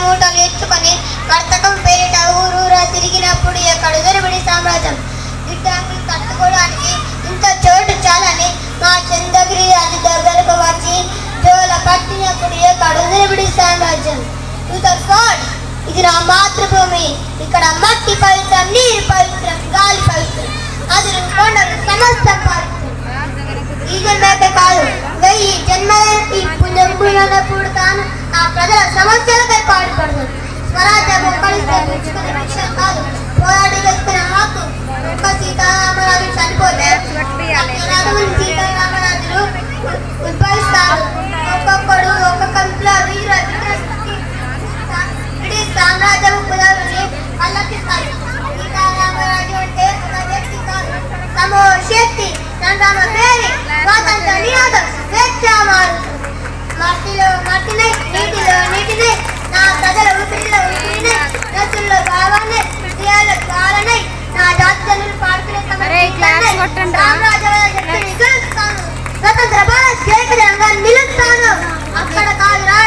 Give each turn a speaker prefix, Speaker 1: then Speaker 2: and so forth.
Speaker 1: మూటలు ఎత్తుకొని వర్తకం పేరిట ఊరూరా తిరిగినప్పుడు ఎక్కడ దొరిబడి సామ్రాజ్యం గిడ్డాకులు కట్టుకోవడానికి ఇంత చోటు చాలని మా చంద్రగిరి అది దగ్గరకు వచ్చి జోల పట్టినప్పుడు ఎక్కడ దొరిబడి సామ్రాజ్యం. ఇది నా మాతృభూమి. ఇక్కడ మట్టి పవిత్రం, నీరు పవిత్రం, గాలి పవిత్రం, అది కొండలు సమస్తం పవిత్రం. ఈ జన్మకే కాదు 1000 జన్మలైన ఈ పుణ్యం పుడతాను. ఆ ప్రజల సమస్యలకై పాటుపడతాను. స్వరాజ్యం కలిస్తే పుచ్చుకునే విషయం కాదు, పోరాడి వెళ్తున్న హక్కు. ఒక్క సీతారామరాజు చనిపోతే సీతారామరాజులు ఉద్భవిస్తారు. ఒక్కొక్కడు ఒక్కొక్క వీర సామ్రాజ్యం కుదరని పల్లకిస్తారు. సీతారామరాజు అంటే ఒక వ్యక్తి కాదు, సమో శక్తి. స్వాతంత్ర నినాదం స్వేచ్ఛ మారుతుంది. మట్టినై నీటిలో నీటినై నా ప్రజల ఊపిరిలో ఊపిరినై నదుల్లో భావాన్ని హృదయాల కాలనై నా జాతీయులు పాడుకునే సామ్రాజ్య స్వతంత్ర భారత్ జయకరంగా నిలుస్తాను. అక్కడ కాదురా